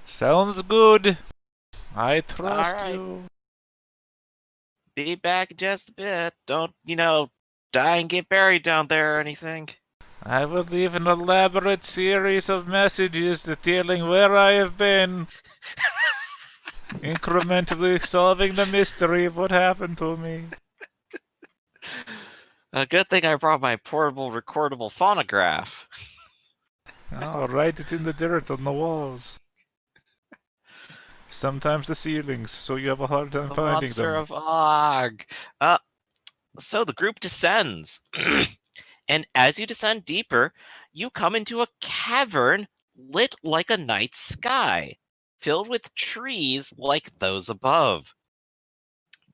Sounds good. I All trust right. you. Be back in just a bit. Don't, die and get buried down there or anything. I will leave an elaborate series of messages detailing where I have been, incrementally solving the mystery of what happened to me. A good thing I brought my portable recordable phonograph. I'll write it in the dirt on the walls. Sometimes the ceilings, so you have a hard time The finding monster them. of Og. Uh, so the group descends. And as you descend deeper, you come into a cavern lit like a night sky, filled with trees like those above.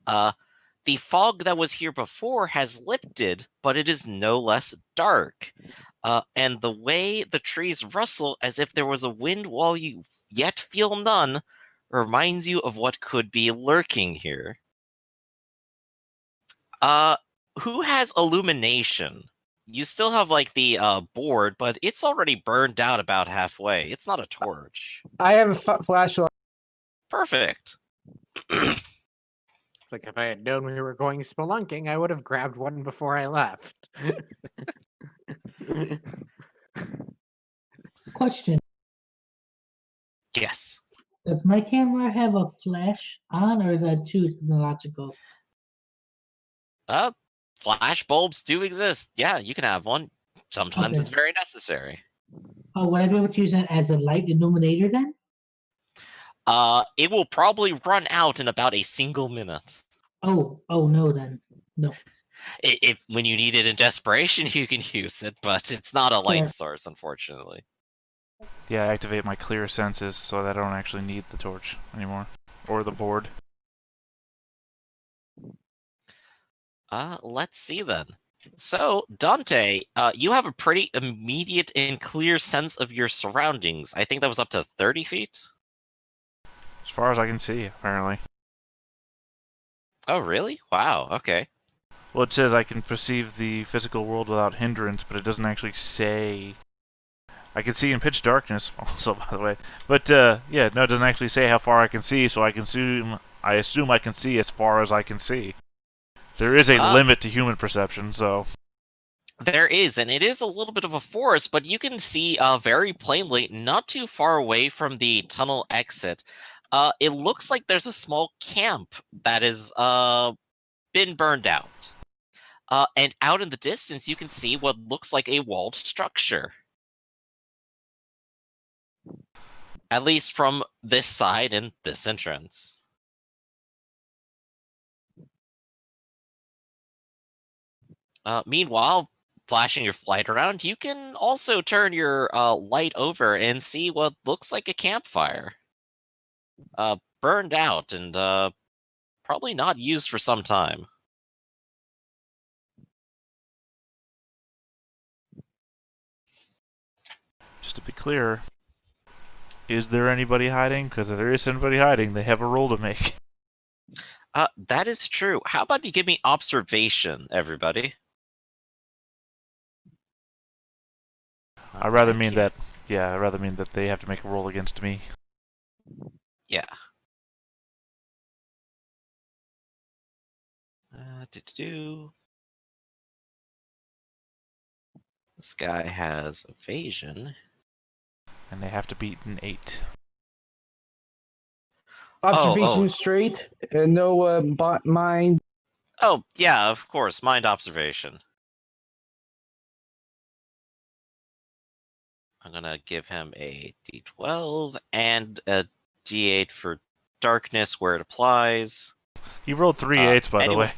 Uh, the fog that was here before has lifted, but it is no less dark. And the way the trees rustle as if there was a wind while you yet feel none reminds you of what could be lurking here. Uh, who has illumination? You still have like the board, but it's already burned out about halfway. It's not a torch. I have a flashlight. Perfect. It's like if I had known we were going spelunking, I would have grabbed one before I left. Question. Yes. Does my camera have a flash on or is that too technological? Uh, Flash bulbs do exist. Yeah, you can have one. Sometimes Okay. it's very necessary. Oh, would I be able to use that as a light illuminator then? It will probably run out in about a single minute. Oh no then. No. If when you need it in desperation, you can use it, but it's not a light Fair. source, unfortunately. Yeah, I activate my clear senses so that I don't actually need the torch anymore. Or the board. Let's see then. So, Dante, you have a pretty immediate and clear sense of your surroundings. I think that was up to 30 feet. As far as I can see, apparently. Oh, really? Wow, okay. Well, it says I can perceive the physical world without hindrance, but it doesn't actually say. I can see in pitch darkness, also, by the way. But, yeah, no, it doesn't actually say how far I can see, so I assume I can see as far as I can see. There is a Uh, limit to human perception, so. There is, and it is a little bit of a forest, but you can see very plainly, not too far away from the tunnel exit. It looks like there's a small camp that has been burned out. And out in the distance, you can see what looks like a walled structure. At least from this side and this entrance. Meanwhile, flashing your light around, you can also turn your light over and see what looks like a campfire. Burned out and probably not used for some time. Just to be clear, is there anybody hiding? Because if there is anybody hiding, they have a roll to make. That is true. How about you give me observation, everybody? I'd rather Alright, mean that. Yeah, I'd rather mean that they have to make a roll against me. Yeah. Do-do-do. This guy has evasion. And they have to beat an 8. Observation oh. straight. No mind. Oh, yeah, of course. Mind observation. I'm gonna give him a d12 and a d8 for darkness where it applies. He rolled 3 8s, by the anyway. way.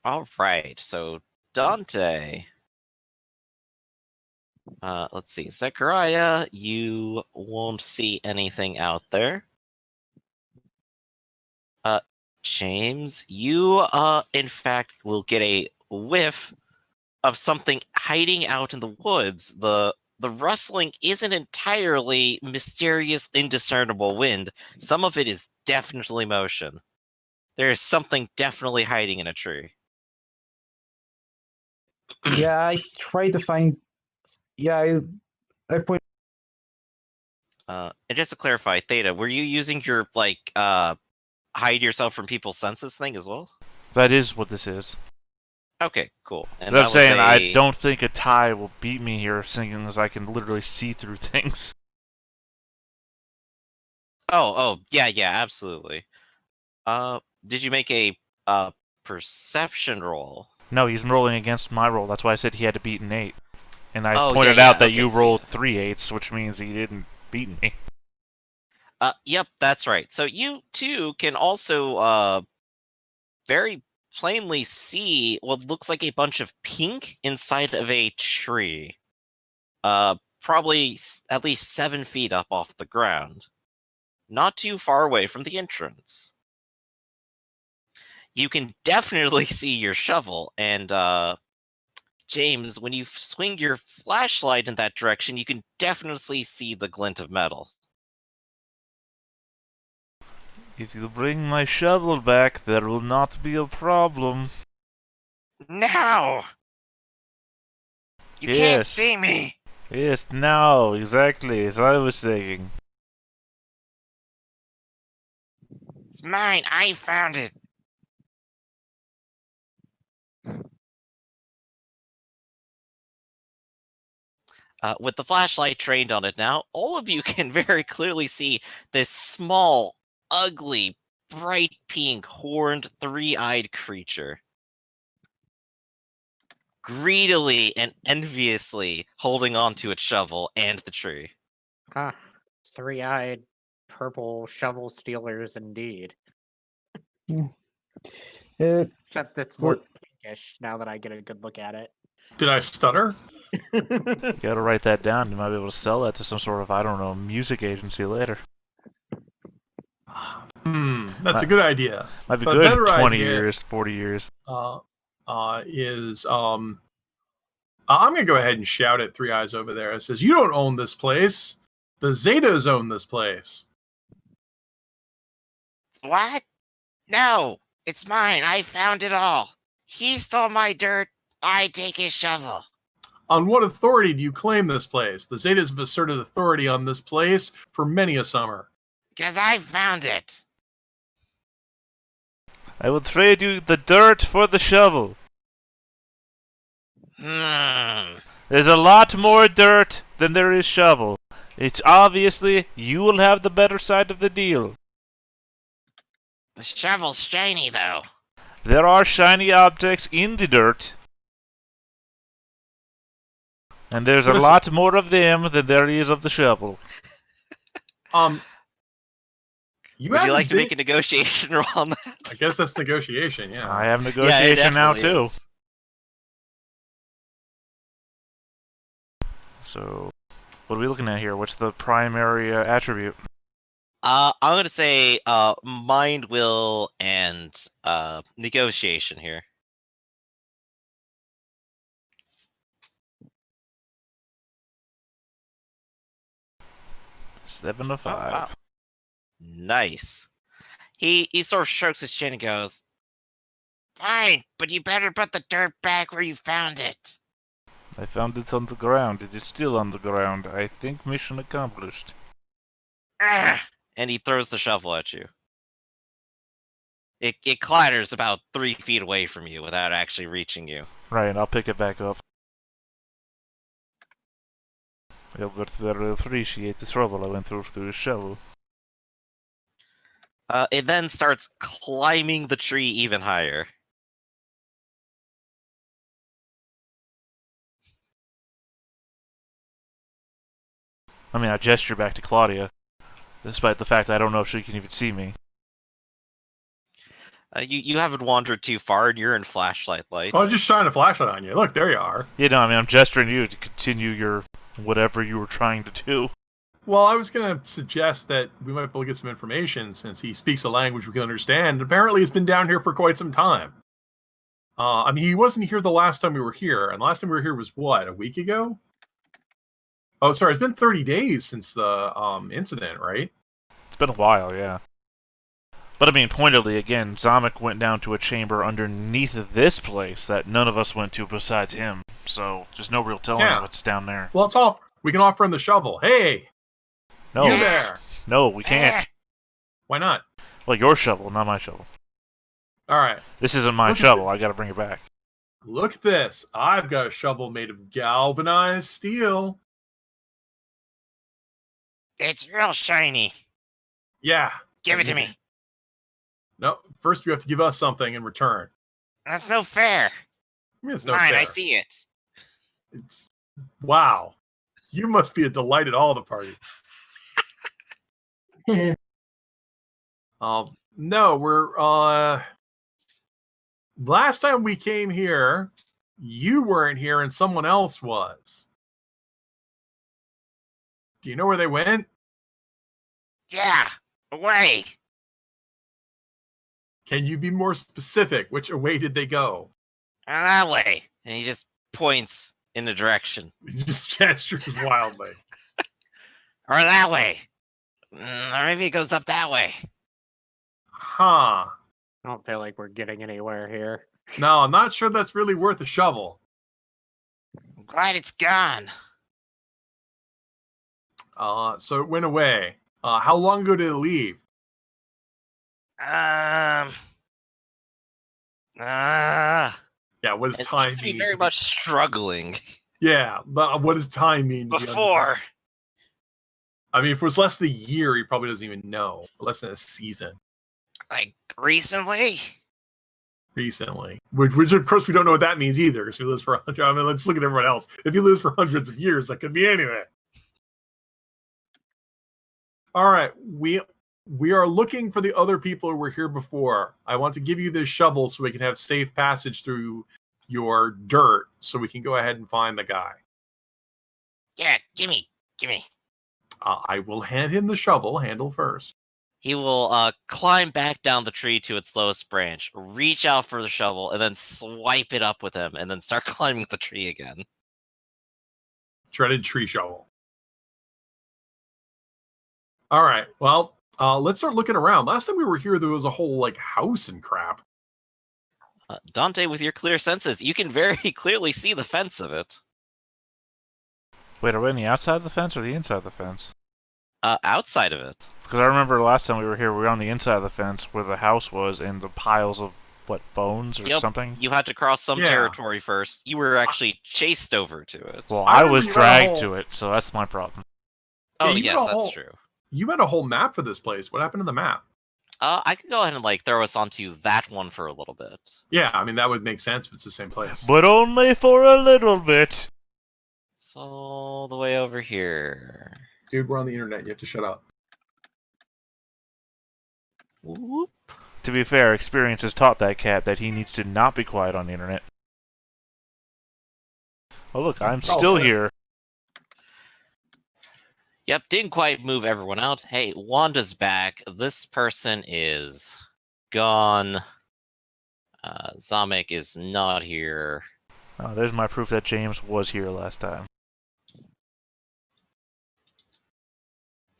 All right, so Dante. Let's see. Zechariah, you won't see anything out there. James, you, in fact, will get a whiff of something hiding out in the woods. The rustling isn't entirely mysterious, indiscernible wind. Some of it is definitely motion. There is something definitely hiding in a tree. Yeah, I tried to find. Yeah, I point. And just to clarify, Theta, were you using your hide yourself from people's senses thing as well? That is what this is. Okay, cool. And But I'm that was saying I a... don't think a tie will beat me here, seeing as I can literally see through things. Oh, yeah, absolutely. Did you make a perception roll? No, he's rolling against my roll. That's why I said he had to beat an 8. And I Oh, pointed yeah, out that okay, you so rolled yeah. 3 8s, which means he didn't beat me. Yep, that's right. So you too can also very plainly see what looks like a bunch of pink inside of a tree. Probably at least 7 feet up off the ground. Not too far away from the entrance. You can definitely see your shovel, and James, when you swing your flashlight in that direction, you can definitely see the glint of metal. If you bring my shovel back, there will not be a problem. No! You can't Yes. see me! Yes, now, exactly, as I was saying. It's mine, I found it! With the flashlight trained on it now, all of you can very clearly see this small, ugly, bright pink, horned, three-eyed creature. Greedily and enviously holding onto its shovel and the tree. Ah, three-eyed purple shovel stealers indeed. Except it's more pinkish now that I get a good look at it. Did I stutter? You gotta write that down. You might be able to sell that to some sort of, I don't know, music agency later. That's a good idea. Might be But good in better 20 idea, years, 40 years. I'm gonna go ahead and shout at Three Eyes over there. It says, "You don't own this place. The Zetas own this place." What? No, it's mine. I found it all. He stole my dirt. I take his shovel. On what authority do you claim this place? The Zetas have asserted authority on this place for many a summer. Because I found it. I will trade you the dirt for the shovel. There's a lot more dirt than there is shovel. It's obviously you will have the better side of the deal. The shovel's shiny, though. There are shiny objects in the dirt. And there's a lot more of them than there is of the shovel. Would you like to make a negotiation roll on that? I guess that's negotiation, yeah. I have negotiation now, too. Is. So, what are we looking at here? What's the primary attribute? I'm going to say mind, will, and negotiation here. 7 to 5. Oh, wow. Nice. He sort of strokes his chin and goes, "Fine, but you better put the dirt back where you found it." I found it on the ground. It is still on the ground. I think mission accomplished. And he throws the shovel at you. It clatters about 3 feet away from you without actually reaching you. Right, I'll pick it back up. Albert very appreciate the trouble I went through the shovel. It then starts climbing the tree even higher. I mean, I gesture back to Claudia, despite the fact that I don't know if she can even see me. You haven't wandered too far, and you're in flashlight light. Oh, just shine a flashlight on you. Look, there you are. Yeah, no, I mean, I'm gesturing you to continue your whatever you were trying to do. Well, I was going to suggest that we might be able to get some information since he speaks a language we can understand. Apparently, he's been down here for quite some time. I mean, he wasn't here the last time we were here. And last time we were here was, what, a week ago? Oh, sorry, it's been 30 days since the incident, right? It's been a while, yeah. But I mean, pointedly, again, Zamek went down to a chamber underneath this place that none of us went to besides him. So there's no real telling Yeah. what's down there. Well, it's off. We can offer him the shovel. Hey, No, you there? no, we can't. Why not? Well, your shovel, not my shovel. All right. This isn't my Look at shovel. I got to bring it back. Look at this. I've got a shovel made of galvanized steel. It's real shiny. Yeah. Give it to me. No, first you have to give us something in return. That's no fair. I mean, it's no Mine, fair. I see it. Wow. You must be a delight at all the party. No, we're last time we came here, you weren't here and someone else was. Do you know where they went? Yeah, away. Can you be more specific? Which way did they go? That way. And he just points in the direction. He just gestures wildly. Or that way. Or maybe it goes up that way. Huh. I don't feel like we're getting anywhere here. No, I'm not sure that's really worth a shovel. I'm glad it's gone. So it went away. How long ago did it leave? Uh, Yeah, what does it time seems to be mean? very much struggling. Yeah, what does time mean? to be Before. I mean, if it was less than a year, he probably doesn't even know. Less than a season. Like, recently? Recently. Which of course, we don't know what that means either, because he lives for 100. I mean, let's look at everyone else. If he lives for hundreds of years, that could be anything. All right, we are looking for the other people who were here before. I want to give you this shovel so we can have safe passage through your dirt, so we can go ahead and find the guy. Yeah, gimme. I will hand him the shovel, handle first. He will climb back down the tree to its lowest branch, reach out for the shovel, and then swipe it up with him, and then start climbing the tree again. Shredded tree shovel. All right, well, let's start looking around. Last time we were here, there was a whole like house and crap. Dante, with your clear senses, you can very clearly see the fence of it. Wait, are we on the outside of the fence or the inside of the fence? Outside of it. Because I remember last time we were here, we were on the inside of the fence where the house was and the piles of, what, bones or Yep. something? You had to cross some Yeah. territory first. You were actually chased over to it. Well, I I remember was you had a dragged whole- to it, so that's my problem. Oh, you yes, got a that's whole- true. You had a whole map for this place. What happened to the map? I could go ahead and like throw us onto that one for a little bit. Yeah, I mean, that would make sense if it's the same place. But only for a little bit. It's all the way over here. Dude, we're on the internet. You have to shut up. Whoop. To be fair, experience has taught that cat that he needs to not be quiet on the internet. Oh look, I'm still shit. here. Yep, didn't quite move everyone out. Hey, Wanda's back. This person is gone. Zamek is not here. Oh, there's my proof that James was here last time.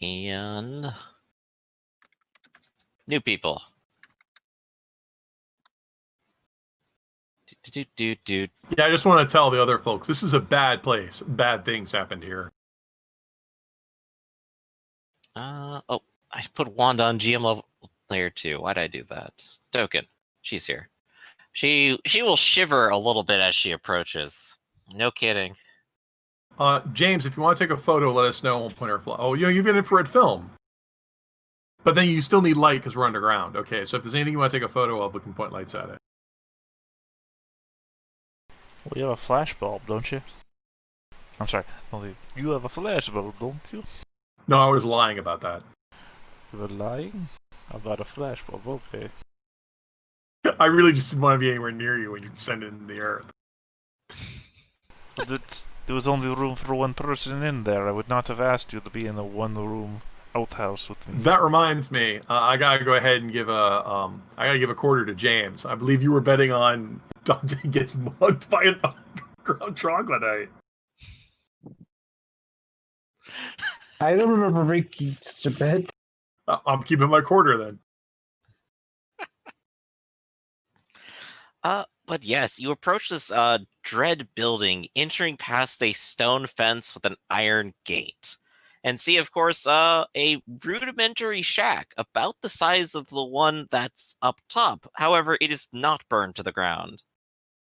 And new people. Do. Yeah, I just want to tell the other folks, this is a bad place. Bad things happened here. Oh, I put Wanda on GM level layer 2. Why'd I do that? Token. She's here. She will shiver a little bit as she approaches. No kidding. James, if you want to take a photo, let us know. We'll point our flag. Oh, you know, you've got infrared film. But then you still need light because we're underground. Okay, so if there's anything you want to take a photo of, we can point lights at it. Well, you have a flash bulb, don't you? I'm sorry. You have a flash bulb, don't you? No, I was lying about that. You were lying about a flash bulb. Okay. I really just didn't want to be anywhere near you when you send it in the earth. There was only room for one person in there. I would not have asked you to be in the one-room outhouse with me. That reminds me, I gotta go ahead and give a quarter to James. I believe you were betting on Dante gets mugged by an underground troglodyte. I don't remember making such a bet. I'm keeping my quarter then. But yes, you approach this dread building, entering past a stone fence with an iron gate, and see, of course, a rudimentary shack about the size of the one that's up top. However, it is not burned to the ground.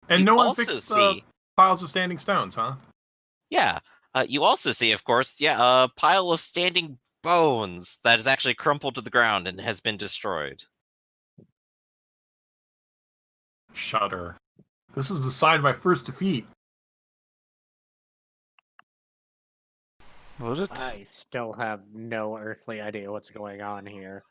And You no one also fixed see, piles of standing stones, huh? yeah, you also see, of course, yeah, a pile of standing bones that is actually crumpled to the ground and has been destroyed. Shudder. This is the sign of my first defeat. Was it? I still have no earthly idea what's going on here.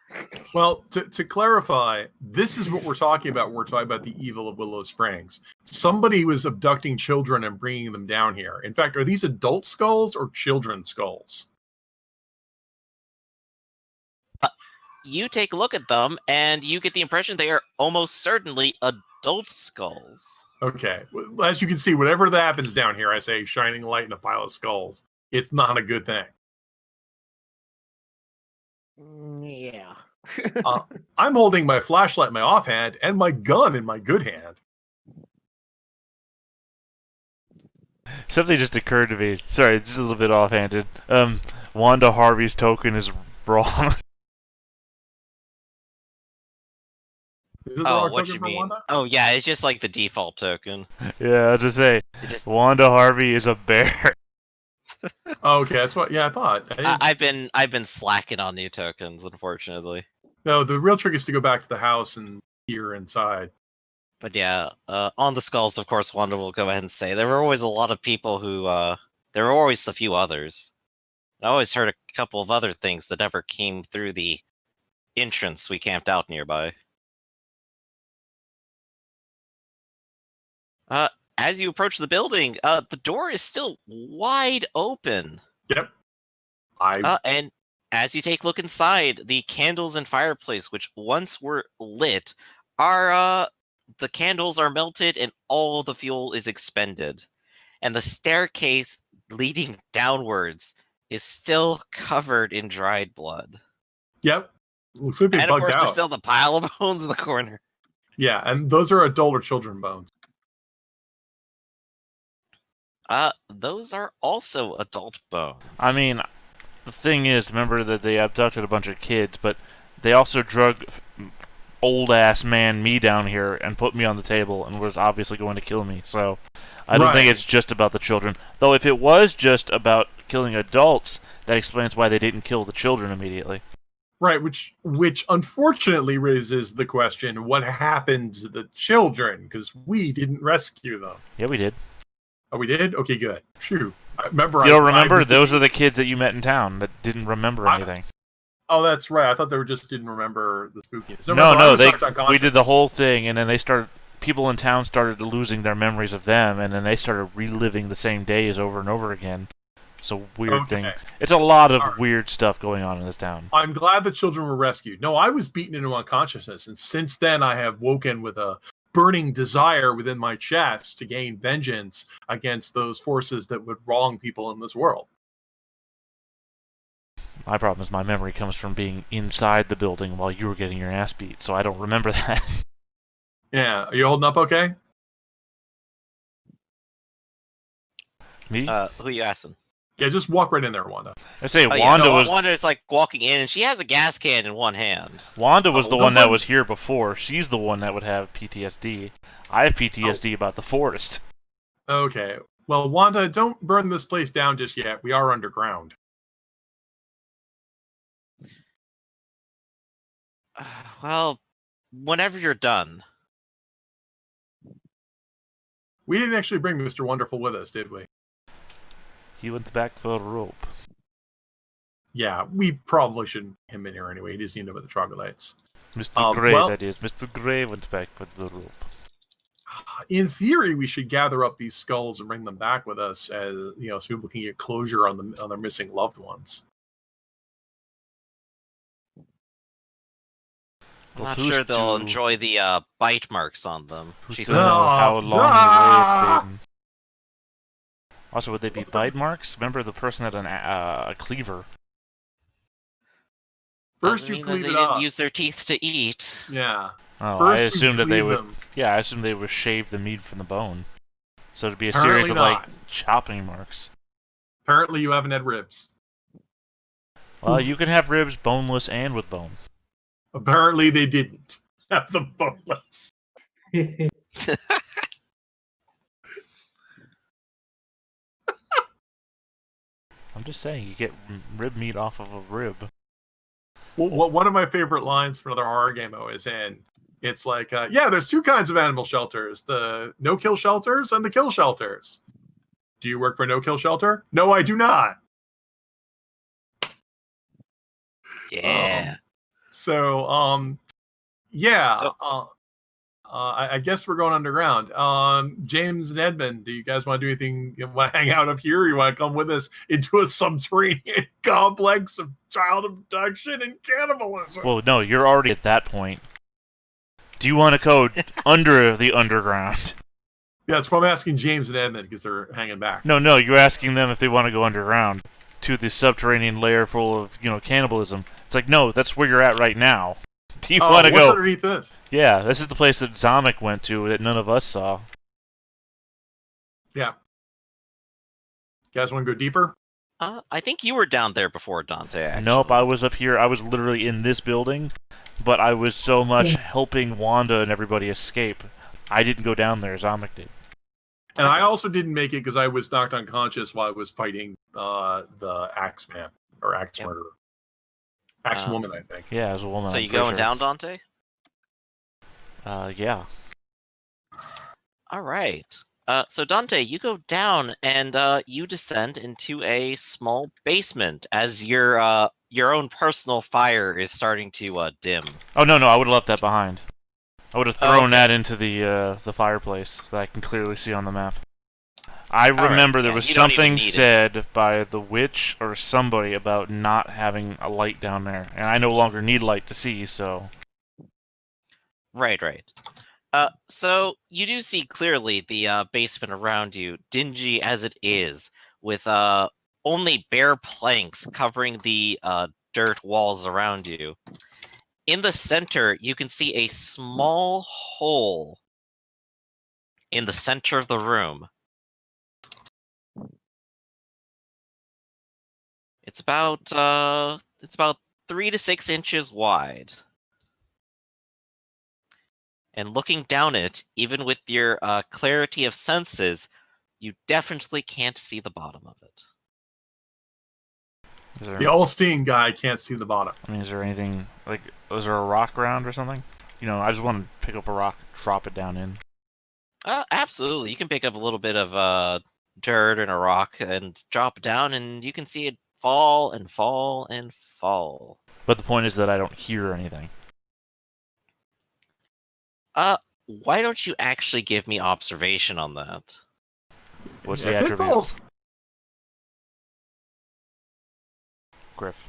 Well, to clarify, this is what we're talking about when we're talking about the evil of Willow Springs. Somebody was abducting children and bringing them down here. In fact, are these adult skulls or children's skulls? You take a look at them, and you get the impression they are almost certainly adult skulls. Okay. Well, as you can see, whatever that happens down here, I say shining light in a pile of skulls. It's not a good thing. Yeah. I'm holding my flashlight in my offhand and my gun in my good hand. Something just occurred to me. Sorry, this is a little bit offhanded. Wanda Harvey's token is wrong. Is it the Oh, wrong what token you for mean? Wanda? Oh, yeah, it's just like the default token. Yeah, I was just say, It just- Wanda Harvey is a bear. Oh, okay, that's what. Yeah, I thought. I've been slacking on new tokens, unfortunately. No, the real trick is to go back to the house and peer inside. But yeah, on the skulls, of course, Wanda will go ahead and say there were always a lot of people who, there were always a few others. I always heard a couple of other things that never came through the entrance we camped out nearby. As you approach the building, the door is still wide open. Yep. And as you take a look inside, the candles and fireplace, which once were lit, are the candles are melted and all the fuel is expended. And the staircase leading downwards is still covered in dried blood. Yep. Looks like they And of bugged course, out. there's still the pile of bones in the corner. Yeah, and those are adult or children bones. Those are also adult bones. I mean, the thing is, remember that they abducted a bunch of kids, but they also drug old-ass man me down here and put me on the table and was obviously going to kill me, so I don't think Right. it's just about the children. Though if it was just about killing adults, that explains why they didn't kill the children immediately. Right, which unfortunately raises the question: what happened to the children? Because we didn't rescue them. Yeah, we did. Oh, we did. Okay, good. Phew. I remember. You don't I remember? was Those are the kids that you met in town that didn't remember anything. Oh, that's right. I thought they just didn't remember the spookiness. No, remember, I no, was they. knocked unconscious. We did the whole thing, and then they started. People in town started losing their memories of them, and then they started reliving the same days over and over again. It's a weird thing. Okay. It's a lot of Alright. weird stuff going on in this town. I'm glad the children were rescued. No, I was beaten into unconsciousness, and since then I have woken with a burning desire within my chest to gain vengeance against those forces that would wrong people in this world. My problem is my memory comes from being inside the building while you were getting your ass beat, so I don't remember that. Yeah, are you holding up okay? Me? Who you asking? Yeah, just walk right in there, Wanda. I say Oh, yeah, Wanda no, was Wanda is like walking in, and she has a gas can in one hand. Wanda was the don't one that mind- was here before. She's the one that would have PTSD. I have PTSD about the forest. Okay. Well, Wanda, don't burn this place down just yet. We are underground. Well, whenever you're done. We didn't actually bring Mr. Wonderful with us, did we? He went back for a rope. Yeah, we probably shouldn't bring him in here anyway. He just need to know about the troglodytes. Mr. Gray, well- that is. Mr. Gray went back for the rope. In theory, we should gather up these skulls and bring them back with us, as so people can get closure on their missing loved ones. I'm Well, not who's sure they'll to- enjoy the bite marks on them. Who's She to says. know Ah, how long ah! the way it's been? Also, would they be bite marks? Remember the person had a cleaver. First, Doesn't you mean that cleave they it didn't up. use their teeth to eat. Yeah. Oh, First, I you assumed that they cleave would. them. Yeah, I assume they would shave the meat from the bone. So it'd be a Apparently series of not. chopping marks. Apparently, you haven't had ribs. Well, you can have ribs boneless and with bone. Apparently, they didn't have the boneless. I'm just saying, you get rib meat off of a rib. Well, one of my favorite lines from another horror game I was in, it's like, yeah, there's two kinds of animal shelters: the no-kill shelters and the kill shelters. Do you work for a no-kill shelter? No, I do not. Yeah. Yeah. So- I guess we're going underground. James and Edmund, do you guys want to do anything? You want to hang out up here? Or you want to come with us into a subterranean complex of child abduction and cannibalism? Well, no, you're already at that point. Do you want to go under the underground? Yeah, that's why I'm asking James and Edmund, because they're hanging back. No, you're asking them if they want to go underground to the subterranean layer full of, cannibalism. It's like, no, that's where you're at right now. Do you want to what's go? underneath this? Yeah, this is the place that Zomic went to that none of us saw. Yeah. You guys want to go deeper? I think you were down there before, Dante. Actually. Nope, I was up here. I was literally in this building, but I was so much helping Wanda and everybody escape. I didn't go down there. Zomic did. And I also didn't make it because I was knocked unconscious while I was fighting the Axeman or Axe Murderer. Axe Woman, I think. Yeah, as a woman. So I'm you pretty going sure. down, Dante? Yeah. All right. So Dante, you go down and you descend into a small basement as your own personal fire is starting to dim. Oh no, I would have left that behind. I would have thrown okay. that into the fireplace that I can clearly see on the map. I right, remember there yeah, was you don't even something need it. said by the witch or somebody about not having a light down there, and I no longer need light to see, so... Right. So you do see clearly the basement around you, dingy as it is, with only bare planks covering the dirt walls around you. In the center, you can see a small hole in the center of the room. It's about 3 to 6 inches wide. And looking down it, even with your clarity of senses, you definitely can't see the bottom of it. The all-seeing guy can't see the bottom. I mean, is there anything, is there a rock around or something? I just want to pick up a rock, drop it down in. Absolutely. You can pick up a little bit of dirt and a rock and drop it down, and you can see it fall and fall and fall. But the point is that I don't hear anything. Why don't you actually give me observation on that? What's If the it attribute? falls, Griff.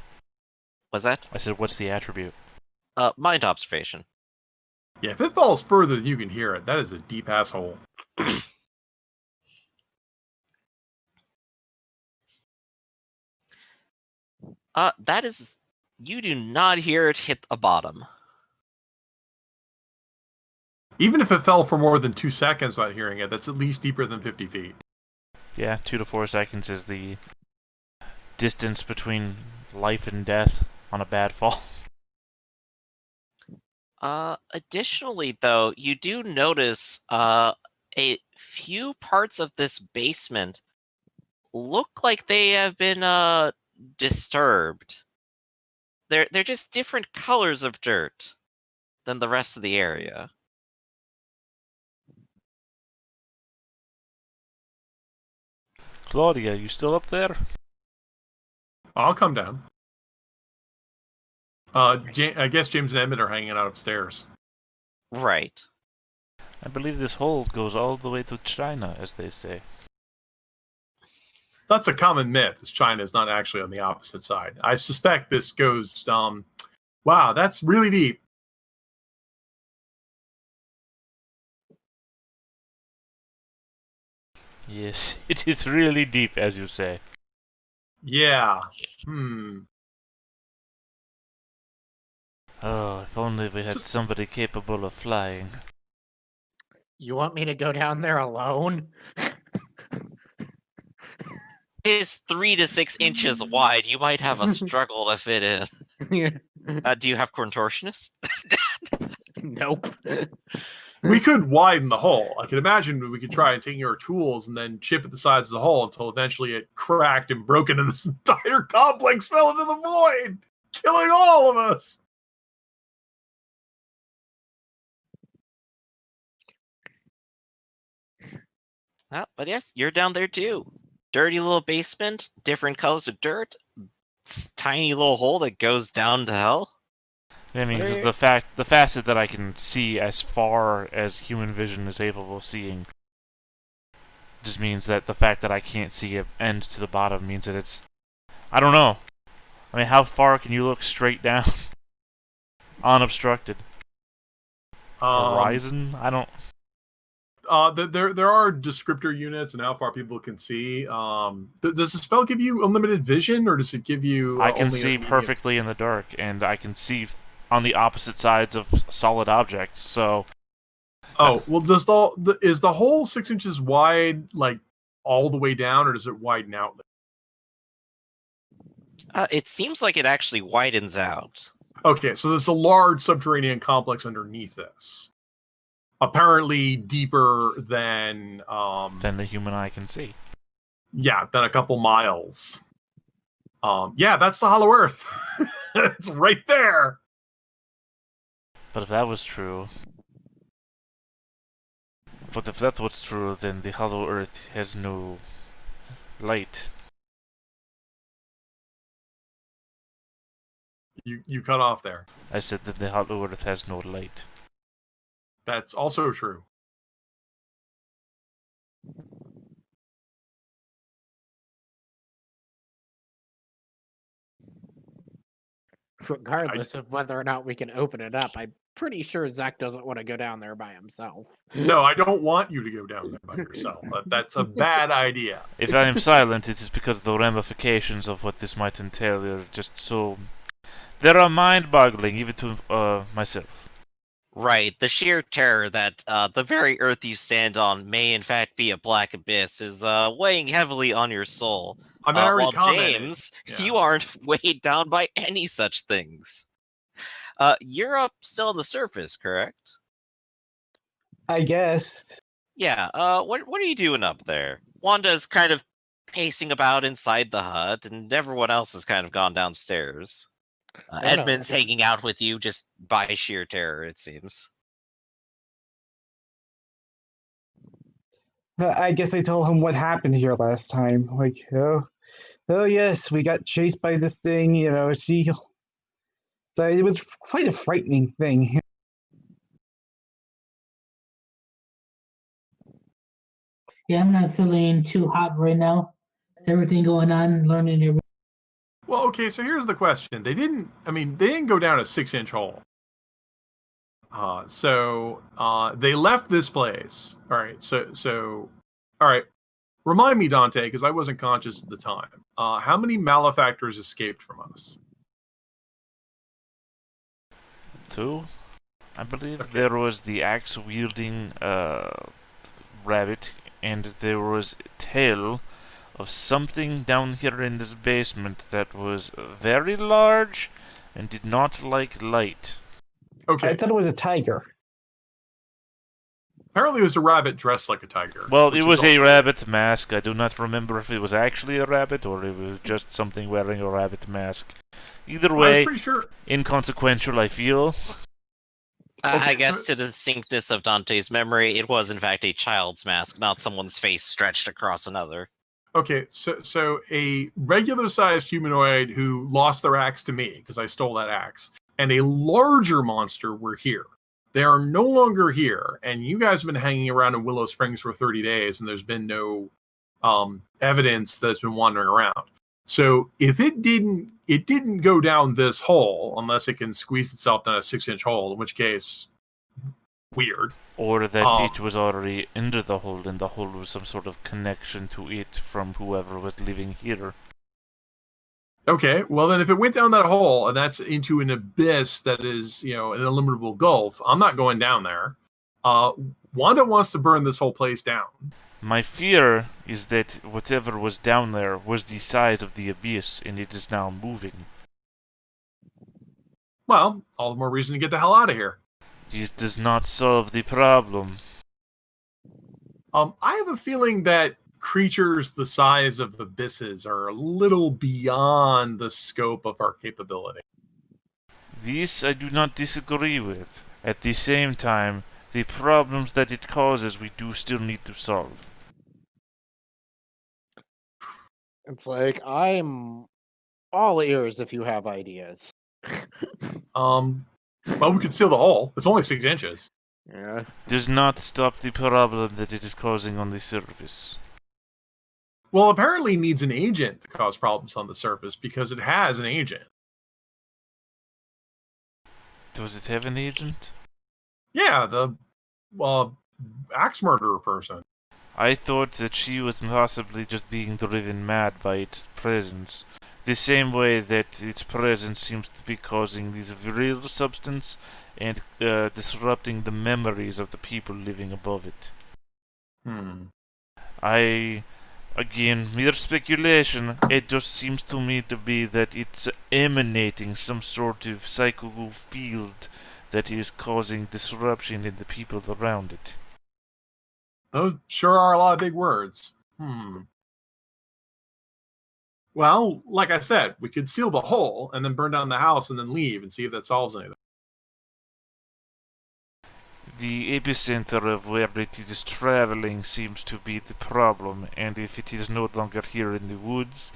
Was that? I said, what's the attribute? Mind observation. yeah, if it falls further than you can hear it, that is a deep asshole. That is... You do not hear it hit a bottom. Even if it fell for more than 2 seconds without hearing it, that's at least deeper than 50 feet. Yeah, 2 to 4 seconds is the distance between life and death on a bad fall. Additionally, though, you do notice a few parts of this basement look like they have been disturbed. They're just different colors of dirt than the rest of the area. Claudia, you still up there? I'll come down. I guess James and Edmund are hanging out upstairs. Right. I believe this hole goes all the way to China, as they say. That's a common myth, as China is not actually on the opposite side. I suspect this goes, wow, that's really deep. Yes, it is really deep, as you say. Yeah. Oh, if only we had somebody capable of flying. You want me to go down there alone? It's 3 to 6 inches wide. You might have a struggle to fit in. Do you have contortionist? Nope. We could widen the hole. I can imagine we could try and take your tools and then chip at the sides of the hole until eventually it cracked and broken and this entire complex fell into the void, killing all of us. But yes, you're down there too. Dirty little basement, different colors of dirt, tiny little hole that goes down to hell. I mean, What are because the facet that I can see as far as human vision is capable of seeing just means that the fact that I can't see an end to the bottom means that it's... I don't know. I mean, how far can you look straight down? Unobstructed. Horizon? I don't... There are descriptor units and how far people can see. Does the spell give you unlimited vision, or does it give you? I can only see a medium? perfectly in the dark, and I can see on the opposite sides of solid objects. So, Oh well, is the hole 6 inches wide, like all the way down, or does it widen out? It seems like it actually widens out. Okay, so there's a large subterranean complex underneath this. Apparently deeper than the human eye can see. Yeah, than a couple miles. Yeah, that's the Hollow Earth. It's right there. But if that was true... But if that was true, then the Hollow Earth has no light. You cut off there. I said that the Hollow Earth has no light. That's also true. Regardless of whether or not we can open it up, I'm pretty sure Zach doesn't want to go down there by himself. No, I don't want you to go down there by yourself. That's a bad idea. If I am silent, it is because the ramifications of what this might entail are just so... They are mind-boggling, even to myself. Right, the sheer terror that the very earth you stand on may in fact be a black abyss is weighing heavily on your soul. I already while commented. James, Yeah. you aren't weighed down by any such things. You're up still on the surface, correct? I guess. Yeah, what are you doing up there? Wanda's kind of pacing about inside the hut, and everyone else has kind of gone downstairs. Edmund's hanging out with you just by sheer terror, it seems. I guess I told him what happened here last time. Like, oh yes, we got chased by this thing. So it was quite a frightening thing. Yeah, I'm not feeling too hot right now. Everything going on, learning everything. Well, okay, so here's the question. They didn't go down a 6-inch hole. So they left this place. All right, so all right. Remind me, Dante, because I wasn't conscious at the time. How many malefactors escaped from us? 2? I believe Okay. there was the axe-wielding rabbit, and there was a tail of something down here in this basement that was very large and did not like light. Okay. I thought it was a tiger. Apparently, it was a rabbit dressed like a tiger. Well, which it is was a also- rabbit mask. I do not remember if it was actually a rabbit or it was just something wearing a rabbit mask. Either I was way, pretty sure. inconsequential, I feel. Okay, I guess to the distinctness of Dante's memory, it was in fact a child's mask, not someone's face stretched across another. Okay, so a regular-sized humanoid who lost their axe to me because I stole that axe, and a larger monster were here. They are no longer here, and you guys have been hanging around in Willow Springs for 30 days, and there's been no evidence that it's been wandering around. So if it didn't go down this hole unless it can squeeze itself down a 6-inch hole, in which case, weird. Or that it was already under the hole and the hole was some sort of connection to it from whoever was living here. Okay, well then if it went down that hole and that's into an abyss that is, an illimitable gulf, I'm not going down there. Wanda wants to burn this whole place down. My fear is that whatever was down there was the size of the abyss, and it is now moving. Well, all the more reason to get the hell out of here. This does not solve the problem. I have a feeling that creatures the size of abysses are a little beyond the scope of our capability. This I do not disagree with. At the same time, the problems that it causes we do still need to solve. It's like, I'm all ears if you have ideas. Well, we could seal the hole. It's only 6 inches. Yeah. Does not stop the problem that it is causing on the surface. Well, apparently needs an agent to cause problems on the surface because it has an agent. Does it have an agent? Yeah, the axe murderer person. I thought that she was possibly just being driven mad by its presence. The same way that its presence seems to be causing this virile substance and disrupting the memories of the people living above it. Again, mere speculation, it just seems to me to be that it's emanating some sort of psychical field that is causing disruption in the people around it. Those sure are a lot of big words. Well, like I said, we could seal the hole and then burn down the house and then leave and see if that solves anything. The epicenter of where it is traveling seems to be the problem, and if it is no longer here in the woods,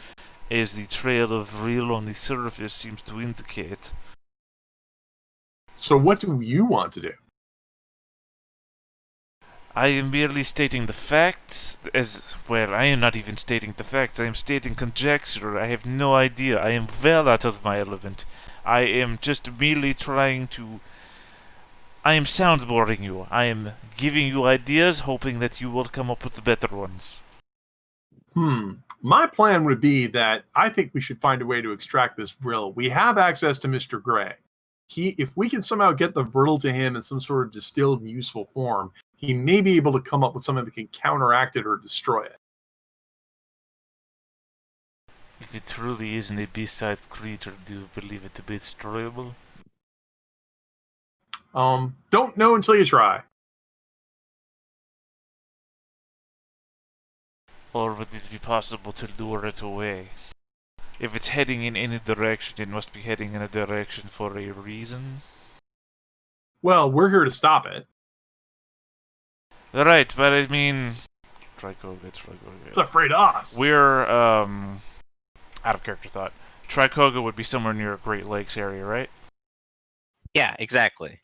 as the trail of real on the surface seems to indicate. So what do you want to do? I am merely stating the facts as well. I am not even stating the facts. I am stating conjecture. I have no idea. I am well out of my element. I am just merely trying to. I am soundboarding you. I am giving you ideas, hoping that you will come up with the better ones. My plan would be that I think we should find a way to extract this vril. We have access to Mr. Gray. If we can somehow get the vril to him in some sort of distilled and useful form, he may be able to come up with something that can counteract it or destroy it. If it truly is an abyss-sized creature, do you believe it to be destroyable? Don't know until you try. Or would it be possible to lure it away? If it's heading in any direction, it must be heading in a direction for a reason. Well, we're here to stop it. Right, but I mean... Tricoga. It's afraid of us. We're, out of character thought. Tricoga would be somewhere near a Great Lakes area, right? Yeah, exactly.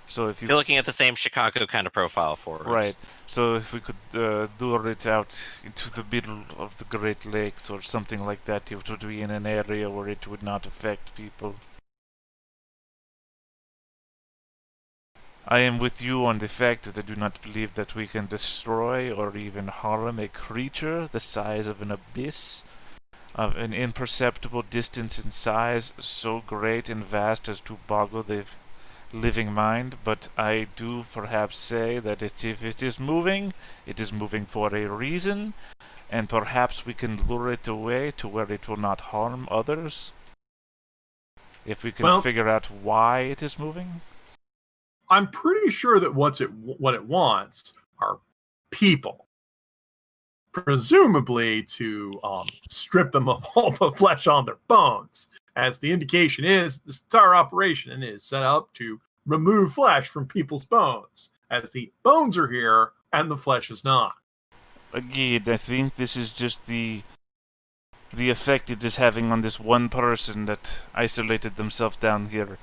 So if You're looking at the same Chicago kind of profile for it. Right. So if we could lure it out into the middle of the Great Lakes or something like that, it would be in an area where it would not affect people. I am with you on the fact that I do not believe that we can destroy or even harm a creature the size of an abyss, of an imperceptible distance in size so great and vast as to boggle the living mind, but I do perhaps say that if it is moving for a reason, and perhaps we can lure it away to where it will not harm others. If we can figure out why it is moving. I'm pretty sure that what it wants are people. Presumably to strip them of all the flesh on their bones. As the indication is, this entire operation is set up to remove flesh from people's bones, as the bones are here and the flesh is not. Again, I think this is just the effect it is having on this one person that isolated themselves down here.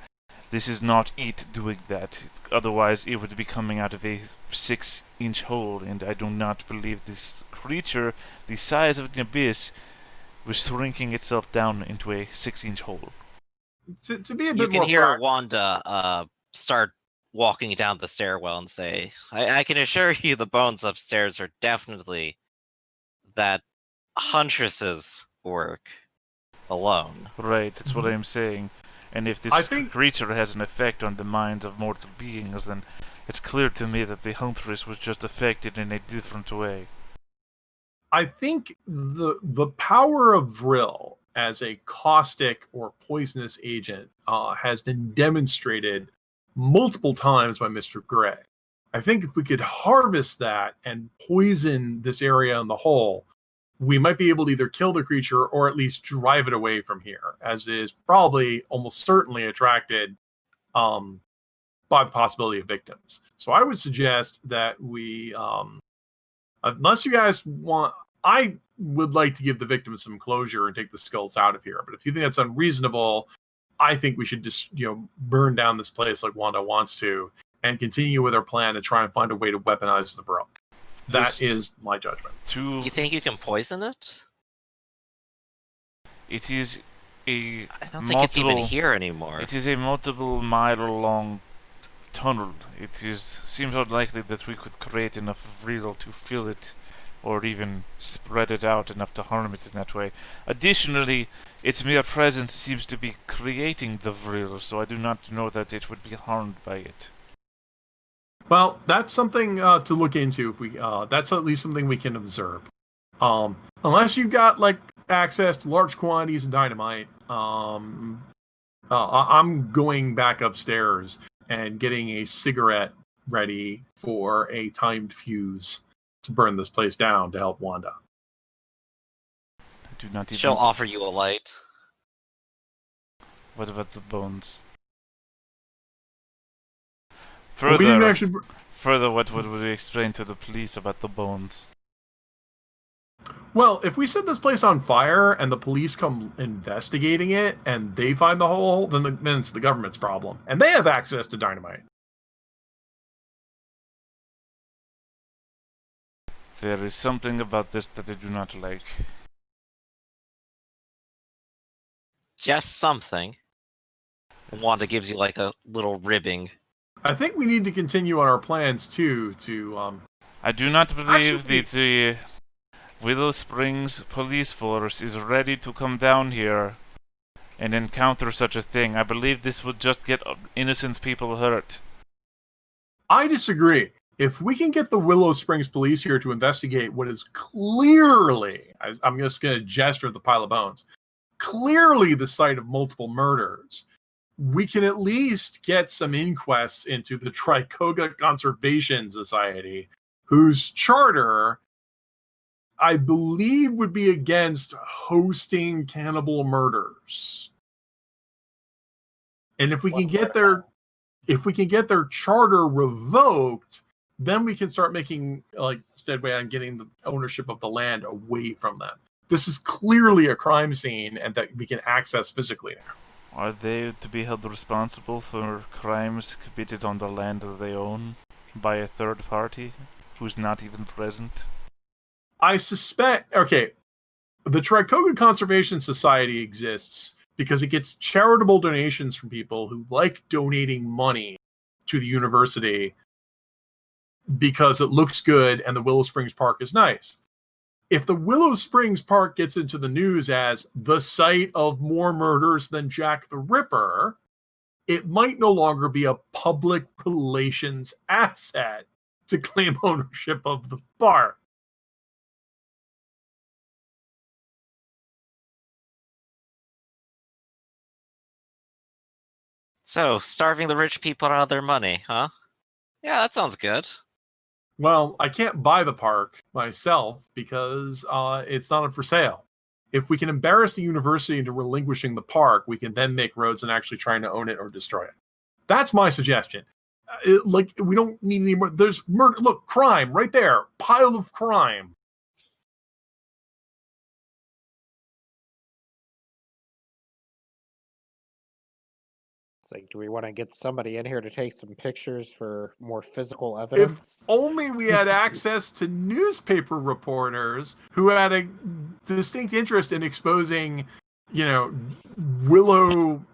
This is not it doing that. Otherwise, it would be coming out of a 6-inch hole, and I do not believe this creature, the size of an abyss, was shrinking itself down into a 6-inch hole. To be a bit You more can hear Wanda start walking down the stairwell and say, I can assure you the bones upstairs are definitely that huntress's work alone. Right, that's what I'm saying. And if this creature has an effect on the minds of mortal beings, then It's clear to me that the huntress was just affected in a different way. I think the power of Vril as a caustic or poisonous agent has been demonstrated multiple times by Mr. Gray. I think if we could harvest that and poison this area on the whole, we might be able to either kill the creature or at least drive it away from here, as it is probably almost certainly attracted by the possibility of victims. So I would suggest that we, unless you guys want, I would like to give the victims some closure and take the skulls out of here. But if you think that's unreasonable, I think we should just, burn down this place like Wanda wants to and continue with our plan to try and find a way to weaponize the Vril. That is my judgment. You think you can poison it? It is a I don't think it's even here anymore. It is a multiple mile long tunnel. Seems unlikely that we could create enough Vril to fill it, or even spread it out enough to harm it in that way. Additionally, its mere presence seems to be creating the Vril, so I do not know that it would be harmed by it. Well, that's something to look into. If we, that's at least something we can observe. Unless you've got access to large quantities of dynamite, I'm going back upstairs and getting a cigarette ready for a timed fuse to burn this place down to help Wanda. I do not even... She'll offer you a light. What about the bones? Further, what would we explain to the police about the bones? Well, if we set this place on fire and the police come investigating it and they find the hole, then it's the government's problem. And they have access to dynamite. There is something about this that I do not like. Just something. Wanda gives you a little ribbing. I think we need to continue on our plans too. I do not believe the Willow Springs police force is ready to come down here and encounter such a thing. I believe this would just get innocent people hurt. I disagree. If we can get the Willow Springs police here to investigate what is clearly, I'm just going to gesture at the pile of bones, clearly the site of multiple murders, we can at least get some inquests into the Tricoga Conservation Society, whose charter, I believe, would be against hosting cannibal murders. And if we can get their charter revoked, then we can start making steadway on getting the ownership of the land away from them. This is clearly a crime scene and that we can access physically now. Are they to be held responsible for crimes committed on the land that they own by a third party who's not even present? I suspect, the Tricoga Conservation Society exists because it gets charitable donations from people who like donating money to the university because it looks good and the Willow Springs Park is nice. If the Willow Springs Park gets into the news as the site of more murders than Jack the Ripper, it might no longer be a public relations asset to claim ownership of the park. So, starving the rich people out of their money, huh? Yeah, that sounds good. Well, I can't buy the park myself because it's not for sale. If we can embarrass the university into relinquishing the park, we can then make roads and actually trying to own it or destroy it. That's my suggestion. We don't need any more. There's murder. Look, crime right there. Pile of crime. Do we want to get somebody in here to take some pictures for more physical evidence? If only we had access to newspaper reporters who had a distinct interest in exposing, Willow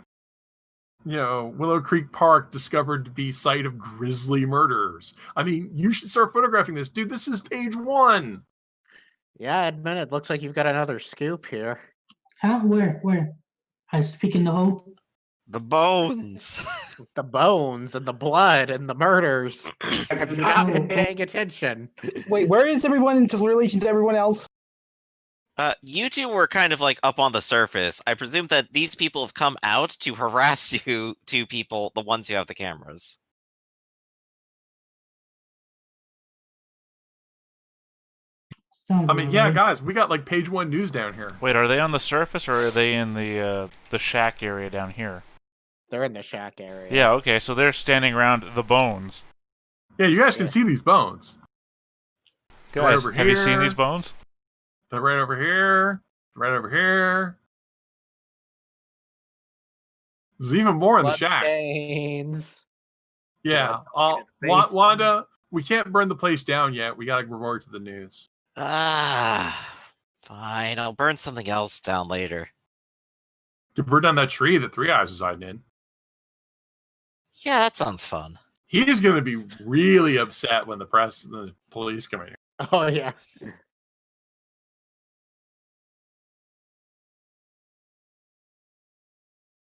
Creek Park discovered to be site of grisly murders. I mean, you should start photographing this. Dude, this is page 1. Yeah, Edmund, it looks like you've got another scoop here. Huh? Where? I speak in the hole? The bones. The bones and the blood and the murders. Have you not been paying attention? Wait, where is everyone in relation to everyone else? You two were kind of like up on the surface. I presume that these people have come out to harass you two people, the ones who have the cameras. Sounds I mean, about yeah, right. guys, we got like page 1 news down here. Wait, are they on the surface or are they in the shack area down here? They're in the shack area. Yeah, okay, so they're standing around the bones. Yeah, you guys can Yeah. see these bones. They're right Guys, over have you seen here. these bones? They're right over here. Right over here. There's even more in the Blood shack. stains. Yeah. Blood in the basement. Wanda, we can't burn the place down yet. We gotta report to the news. Fine. I'll burn something else down later. To burn down that tree that Three Eyes is hiding in. Yeah, that sounds fun. He's gonna be really upset when the press and the police come in here. Oh yeah.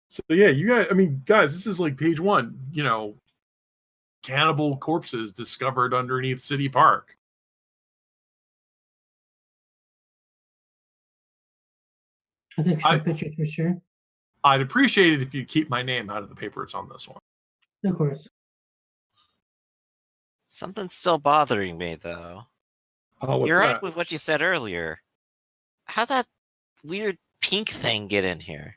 So yeah, you guys, I mean, guys, this is like page 1, cannibal corpses discovered underneath City Park. I'll take some pictures for sure. I'd appreciate it if you keep my name out of the papers on this one. Of course. Something's still bothering me, though. Oh, what's You're right that? with what you said earlier. How'd that weird pink thing get in here?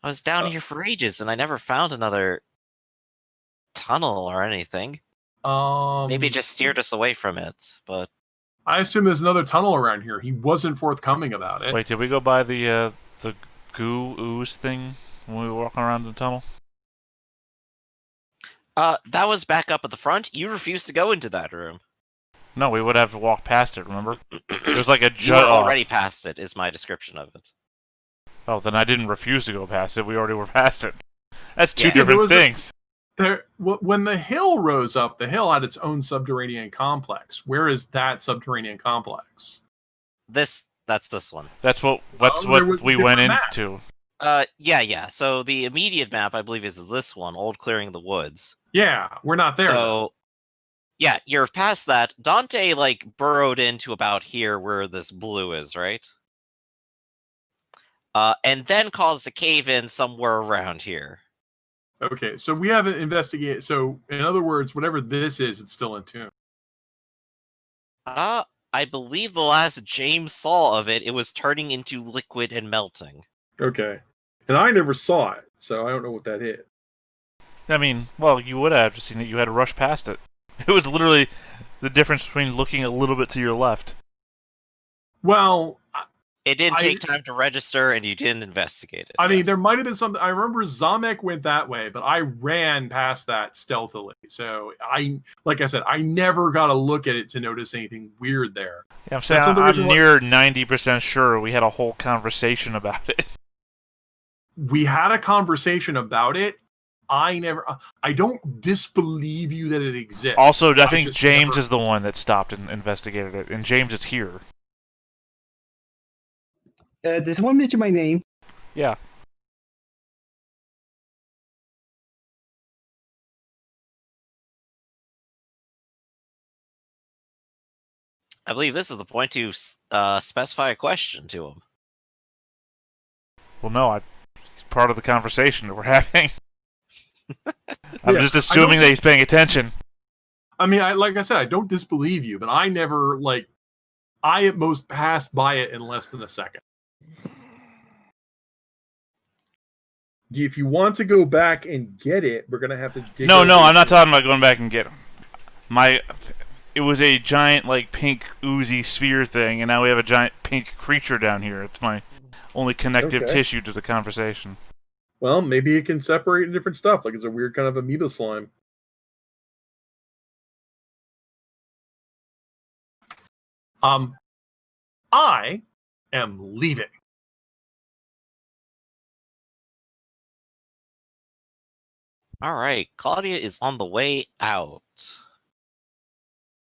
I was down here for ages and I never found another tunnel or anything. Maybe it just steered us away from it, but I assume there's another tunnel around here. He wasn't forthcoming about it. Wait, did we go by the goo ooze thing when we were walking around the tunnel? that was back up at the front. You refused to go into that room. No, we would have to walk past it, remember? It was like a You jut were off. already past it, is my description of it. Oh, then I didn't refuse to go past it. We already were past it. That's two Yeah. There different was things. When the hill rose up, the hill had its own subterranean complex. Where is that subterranean complex? That's this one. That's what there was we a went different map. into. Yeah. So the immediate map, I believe, is this one, Old Clearing of the Woods. Yeah, we're not there. though. So, yeah, you're past that. Dante, like, burrowed into about here where this blue is, right? And then caused a cave-in somewhere around here. Okay, so we haven't investigated. So, in other words, whatever this is, it's still in tune. I believe the last James saw of it, it was turning into liquid and melting. Okay. And I never saw it, so I don't know what that is. I mean, well, you would have seen it. You had to rush past it. It was literally the difference between looking a little bit to your left. Well, It didn't take time to register, and you didn't investigate it. I mean, there might have been something. I remember Zamek went that way, but I ran past that stealthily. So like I said, I never got a look at it to notice anything weird there. Yeah, I'm saying I'm near 90% sure we had a whole conversation about it. We had a conversation about it. I don't disbelieve you that it exists. Also, I think just James never- is the one that stopped and investigated it, and James is here. Does someone mention my name? Yeah. I believe this is the point to specify a question to him. Well, no, it's part of the conversation that we're having. I'm Yeah, just assuming that he's paying attention. I mean, like I said, I don't disbelieve you, but I never I at most passed by it in less than a second. If you want to go back and get it, we're gonna have to dig. No, over I'm not it. talking about going back and getting him. It was a giant, pink, oozy sphere thing, and now we have a giant pink creature down here. It's my only connective Okay. tissue to the conversation. Well, maybe it can separate into different stuff. Like it's a weird kind of amoeba slime. I am leaving. All right, Claudia is on the way out.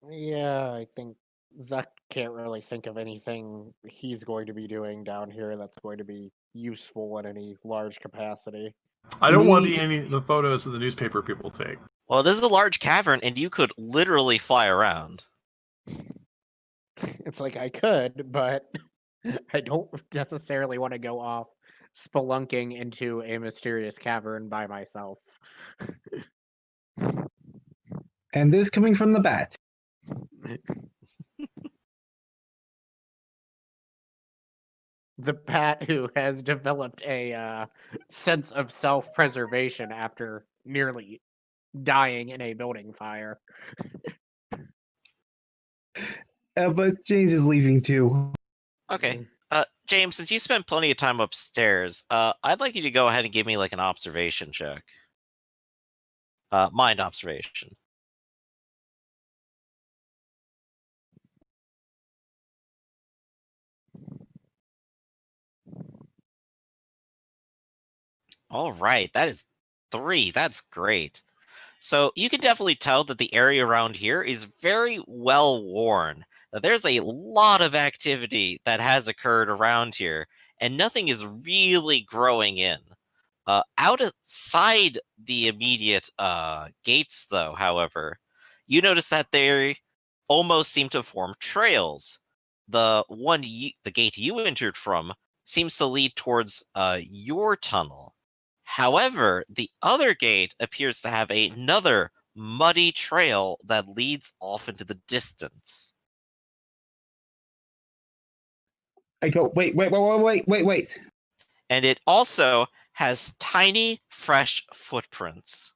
Yeah, I think Zuck can't really think of anything he's going to be doing down here that's going to be useful in any large capacity. I don't want Me- any of the photos that the newspaper people take. Well, this is a large cavern, and you could literally fly around. It's like I could, but I don't necessarily want to go off spelunking into a mysterious cavern by myself. And this coming from the bat. The bat who has developed a sense of self-preservation after nearly dying in a building fire. But James is leaving too. Okay. James, since you spent plenty of time upstairs, I'd like you to go ahead and give me like an observation check. Mind observation. All right, that is 3. That's great. So you can definitely tell that the area around here is very well worn. There's a lot of activity that has occurred around here, and nothing is really growing in. Outside the immediate gates, though, however, you notice that they almost seem to form trails. The gate you entered from seems to lead towards your tunnel. However, the other gate appears to have another muddy trail that leads off into the distance. I go, wait. And it also has tiny, fresh footprints.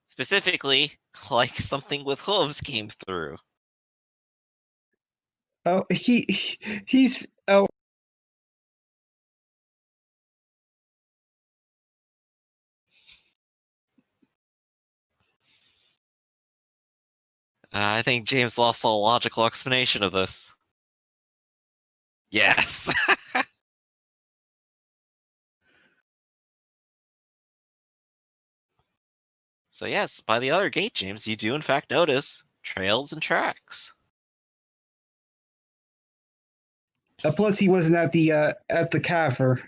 Specifically, like something with hooves came through. Oh, he's. Oh, I think James lost a logical explanation of this. Yes. So yes, by the other gate, James, you do in fact notice trails and tracks. plus he wasn't at the café.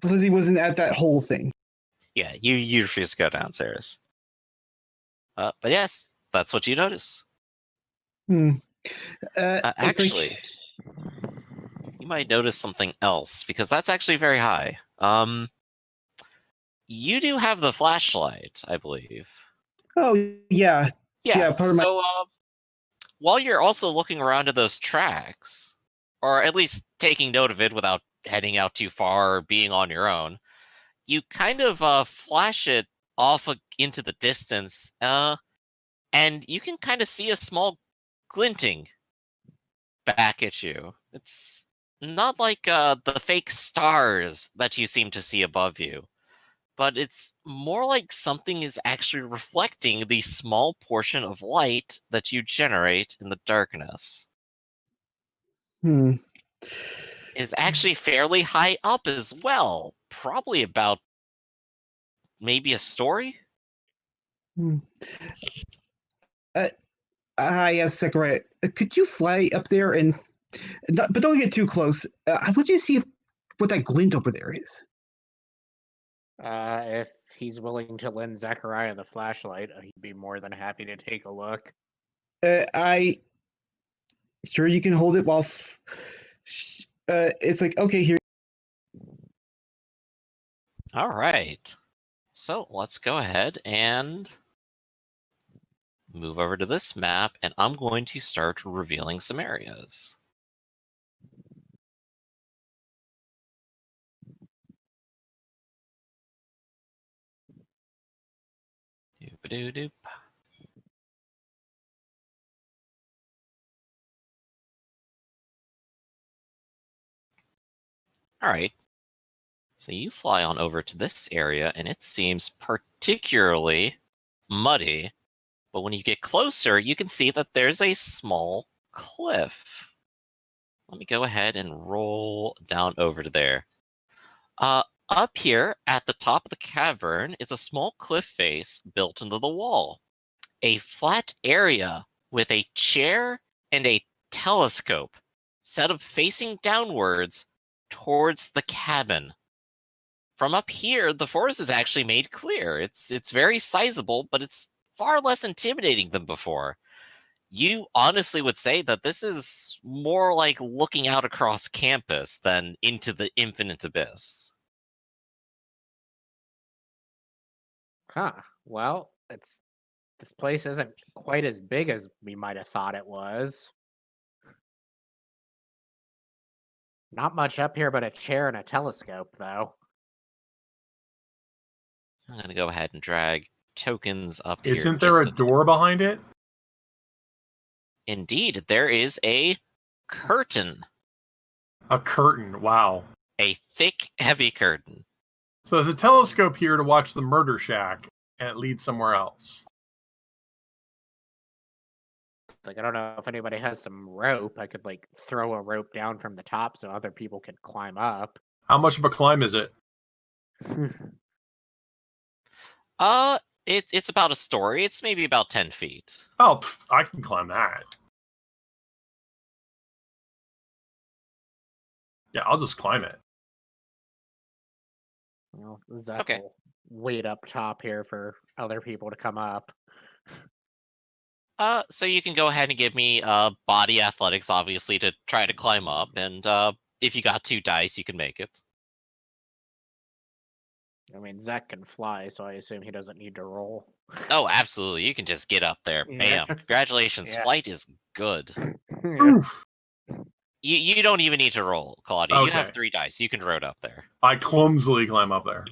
Plus he wasn't at that whole thing. Yeah, you refuse to go downstairs. But yes, that's what you notice. It's Actually, like, you might notice something else because that's actually very high. You do have the flashlight, I believe. oh yeah, Yeah. part of my. So, while you're also looking around at those tracks, or at least taking note of it without heading out too far or being on your own, you kind of flash it off into the distance, and you can kind of see a small glinting back at you. It's not like the fake stars that you seem to see above you, but it's more like something is actually reflecting the small portion of light that you generate in the darkness. Hmm. Is actually fairly high up as well, probably about maybe a story. Hmm. Yes, Sakura. Could you fly up there and, but don't get too close. I want you to see what that glint over there is. If he's willing to lend Zachariah the flashlight, he'd be more than happy to take a look. I sure you can hold it while. It's like okay here. All right. So let's go ahead and move over to this map, and I'm going to start revealing some areas. Doop-a-doo-doop. All right. So you fly on over to this area, and it seems particularly muddy. But when you get closer, you can see that there's a small cliff. Let me go ahead and roll down over to there. Up here at the top of the cavern is a small cliff face built into the wall. A flat area with a chair and a telescope set up facing downwards towards the cabin. from up here, the forest is actually made clear. It's very sizable, but it's far less intimidating than before. You honestly would say that this is more like looking out across campus than into the infinite abyss. Huh. Well, this place isn't quite as big as we might have thought it was. Not much up here but a chair and a telescope, though. I'm gonna go ahead and drag tokens up here. Isn't there a door behind it? Indeed, there is a curtain. A curtain. Wow. A thick, heavy curtain. So there's a telescope here to watch the murder shack, and it leads somewhere else. Like, I don't know if anybody has some rope. I could, like, throw a rope down from the top so other people could climb up. How much of a climb is it? It's about a story. It's maybe about 10 feet. Oh, I can climb that. Yeah, I'll just climb it. Well, Zach Okay. will wait up top here for other people to come up. So you can go ahead and give me body athletics, obviously, to try to climb up, and if you got 2 dice, you can make it. I mean, Zach can fly, so I assume he doesn't need to roll. Oh, absolutely. You can just get up there. Yeah. Bam. Congratulations. Yeah. Flight is good. Yeah. Oof. You don't even need to roll, Claudia. You have Okay. 3 dice. You can road up there. I clumsily climb up there.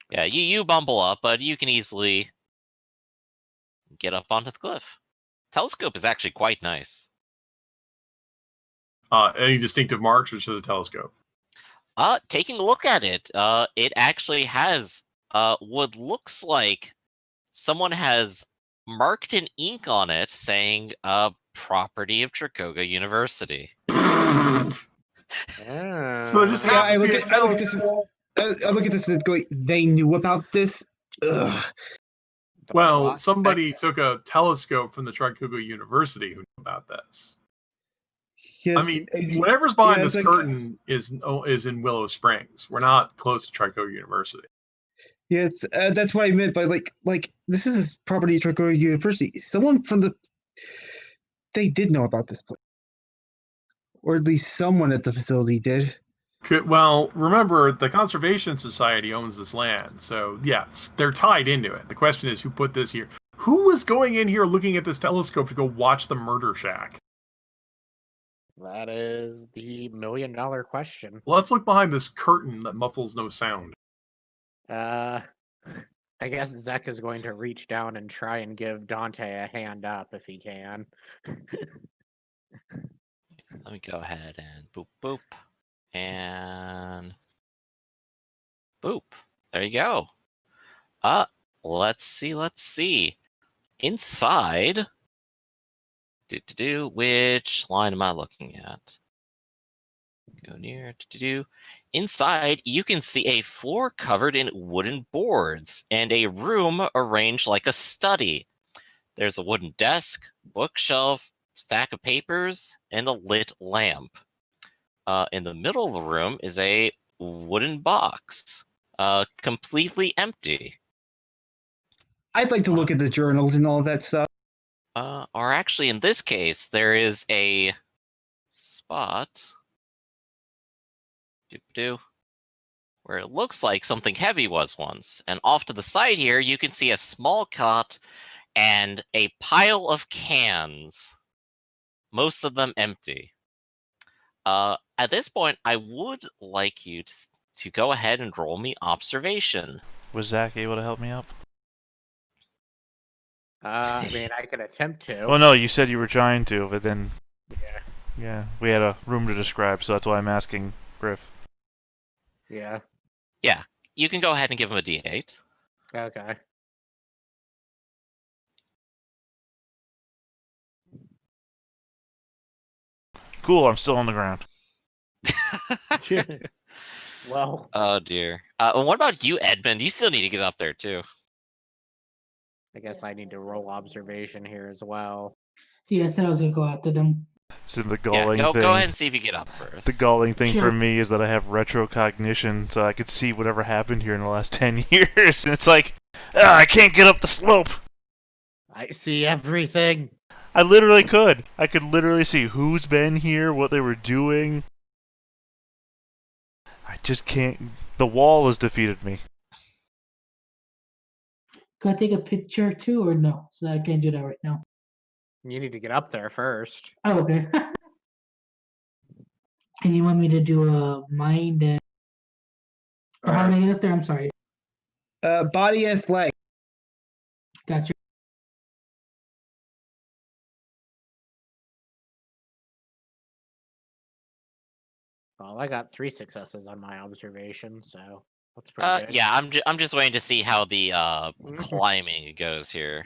Yeah, you bumble up, but you can easily get up onto the cliff. Telescope is actually quite nice. Any distinctive marks, or just a telescope? Taking a look at it, it actually has what looks like someone has marked in ink on it saying property of Trikoga University. So just Yeah, I happens look to be at a I look at this. telescope. I look at this and going, they knew about this. Ugh. Well, somebody took a telescope from the Trikuga University who knew about this. Yeah, I mean, whatever's behind yeah, this it's like- curtain is in Willow Springs. We're not close to Trikuga University. Yes, that's what I meant by like this is property of Tricor University. Someone from they did know about this place, or at least someone at the facility did. Well, remember, the Conservation Society owns this land, so yes, they're tied into it. The question is, who put this here? Who was going in here looking at this telescope to go watch the murder shack? That is the million-dollar question. Let's look behind this curtain that muffles no sound. I guess Zach is going to reach down and try and give Dante a hand up if he can. Let me go ahead and boop boop. And boop. There you go. Let's see. Inside. Which line am I looking at? Go near. Inside, you can see a floor covered in wooden boards and a room arranged like a study. There's a wooden desk, bookshelf, stack of papers, and a lit lamp. In the middle of the room is a wooden box, completely empty. I'd like to look at the journals and all that stuff. Or actually, in this case, there is a spot where it looks like something heavy was once. And off to the side here, you can see a small cot and a pile of cans, most of them empty. At this point, I would like you to go ahead and roll me observation. Was Zach able to help me up? I mean, I could attempt to. Well, no, you said you were trying to, but then... Yeah. Yeah, we had a room to describe, so that's why I'm asking Griff. Yeah. Yeah, you can go ahead and give him a D8. Okay. Cool, I'm still on the ground. Well, Oh dear. And what about you, Edmund? You still need to get up there too. I guess I need to roll observation here as well. Yeah, I said I was gonna go after them. It's in the Yeah, galling go thing. ahead and see if you get up first. The galling thing for Sure. me is that I have retrocognition, so I could see whatever happened here in the last 10 years, and it's like, I can't get up the slope! I see everything. I literally could. I could literally see who's been here, what they were doing. I just can't. The wall has defeated me. Can I take a picture too, or no? So I can't do that right now. You need to get up there first. Oh, okay. And you want me to do a mind and... Or how do I get up there? I'm sorry. Body as leg. Gotcha. Well, I got 3 successes on my observation, so that's pretty good. Yeah, I'm just waiting to see how the climbing goes here.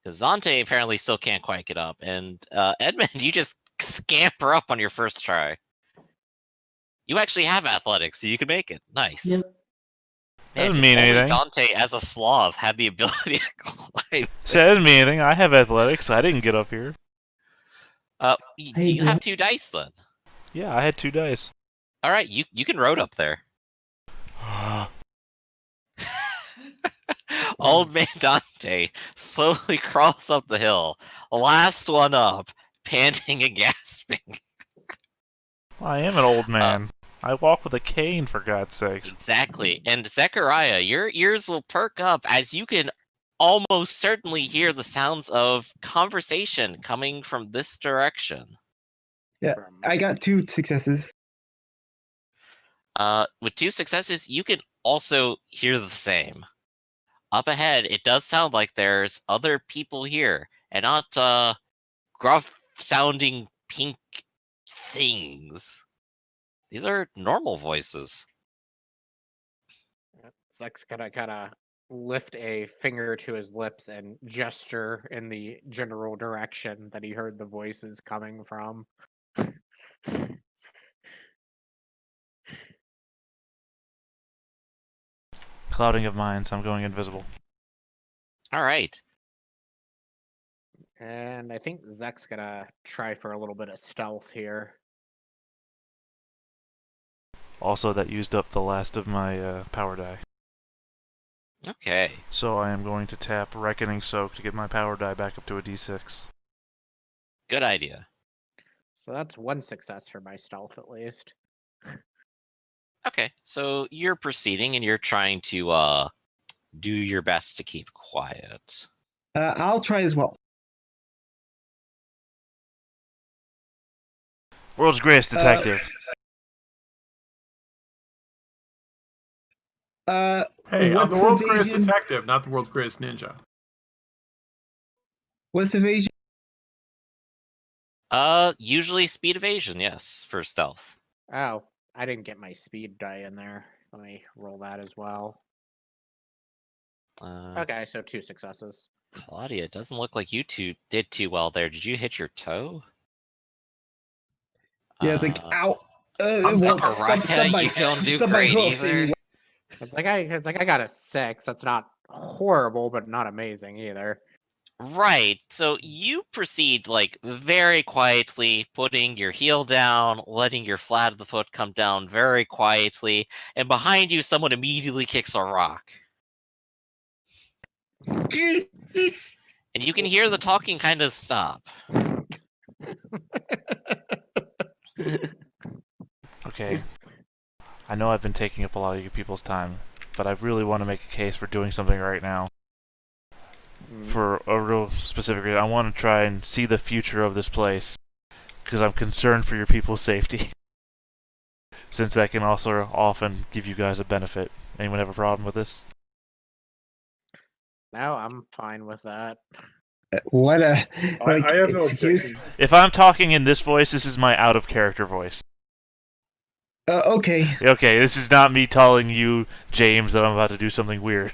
Because Zante apparently still can't quite get up, and Edmund, you just scamper up on your first try. You actually have athletics, so you can make it. Nice. Yep. That doesn't if mean only anything. Dante, as a Slav, had the ability to climb. So that doesn't mean anything. I have athletics. I didn't get up here. Hey, You have Glenn. 2 dice then. Yeah, I had 2 dice. All right, you can road up there. Old man Dante slowly crawls up the hill, last one up, panting and gasping. I am an old man. I walk with a cane, for God's sakes. Exactly. And Zechariah, your ears will perk up as you can almost certainly hear the sounds of conversation coming from this direction. Yeah, I got 2 successes. With 2 successes, you can also hear the same. Up ahead, it does sound like there's other people here, and not gruff-sounding pink things. These are normal voices. Zech's gonna kind of lift a finger to his lips and gesture in the general direction that he heard the voices coming from. Clouding of minds. I'm going invisible. All right. And I think Zech's gonna try for a little bit of stealth here. Also, that used up the last of my power die. Okay. So I am going to tap Reckoning Soak to get my power die back up to a d6. Good idea. So that's 1 success for my stealth, at least. Okay, so you're proceeding and you're trying to do your best to keep quiet. I'll try as well. World's greatest detective. Hey, I'm what's the world's greatest evasion? detective, not the world's greatest ninja. What's evasion? Usually speed evasion, yes, for stealth. Oh, I didn't get my speed die in there. Let me roll that as well. Okay, so 2 successes. Claudia, it doesn't look like you two did too well there. Did you hit your toe? Yeah, it's like, ow. I'm Well, Zechariah, you don't do stub my great hoof either. anyway. It's like I got a 6. That's not horrible, but not amazing either. Right. So you proceed like very quietly, putting your heel down, letting your flat of the foot come down very quietly, and behind you, someone immediately kicks a rock. And you can hear the talking kind of stop. Okay. I know I've been taking up a lot of you people's time, but I really want to make a case for doing something right now. For a real specific reason. I want to try and see the future of this place, because I'm concerned for your people's safety. Since that can also often give you guys a benefit. Anyone have a problem with this? No, I'm fine with that. What a I have no excuse. objections. If I'm talking in this voice, this is my out-of-character voice. Okay. Okay, this is not me telling you, James, that I'm about to do something weird.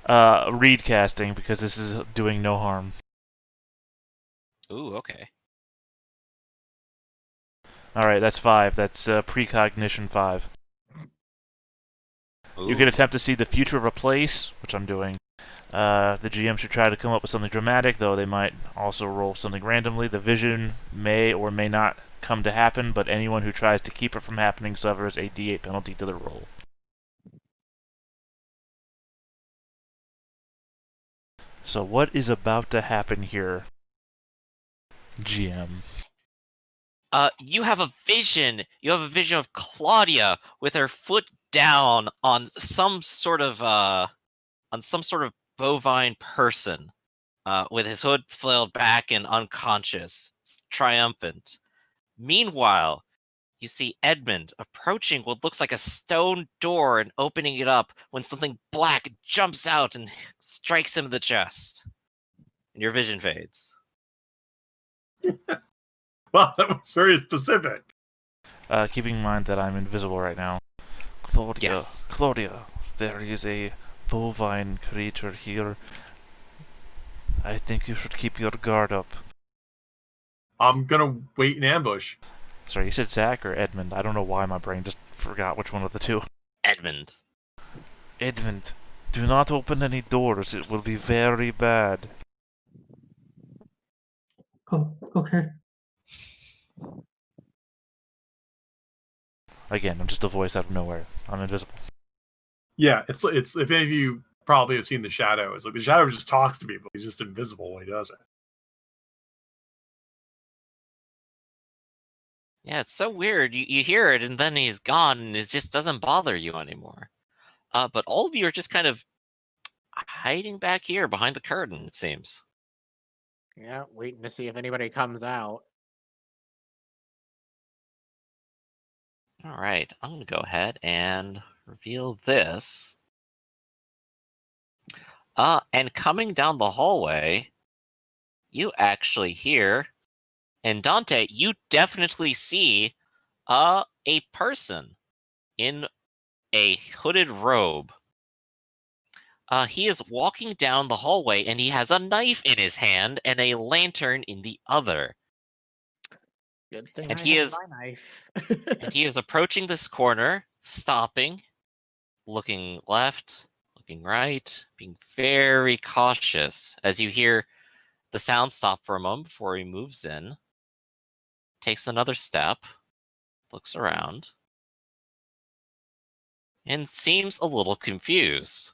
Read casting, because this is doing no harm. Ooh, okay. Alright, that's 5. That's precognition 5. Ooh. You can attempt to see the future of a place, which I'm doing. The GM should try to come up with something dramatic, though they might also roll something randomly. The vision may or may not come to happen, but anyone who tries to keep it from happening suffers a D8 penalty to the roll. So what is about to happen here, GM? You have a vision. You have a vision of Claudia with her foot down on some sort of bovine person, with his hood flailed back and unconscious, triumphant. Meanwhile, you see Edmund approaching what looks like a stone door and opening it up when something black jumps out and strikes him in the chest. And your vision fades. Well, that was very specific. Keeping in mind that I'm invisible right now. Claudia, Yes. Claudia, there is a bovine creature here. I think you should keep your guard up. I'm gonna wait in ambush. Sorry, you said Zach or Edmund? I don't know why my brain just forgot which one of the two. Edmund. Edmund, do not open any doors. It will be very bad. Oh, okay. Again, I'm just a voice out of nowhere. I'm invisible. Yeah, it's if any of you probably have seen the shadows. Like the shadow just talks to people. He's just invisible when he does it. Yeah, it's so weird. You hear it and then he's gone and it just doesn't bother you anymore. But all of you are just kind of hiding back here behind the curtain, it seems. Yeah, waiting to see if anybody comes out. All right, I'm going to go ahead and reveal this. And coming down the hallway, you actually hear, and Dante, you definitely see a person in a hooded robe. He is walking down the hallway and he has a knife in his hand and a lantern in the other. Good thing And I he have is my knife. and he is approaching this corner, stopping, looking left, looking right, being very cautious as you hear the sound stop for a moment before he moves in, takes another step, looks around, and seems a little confused.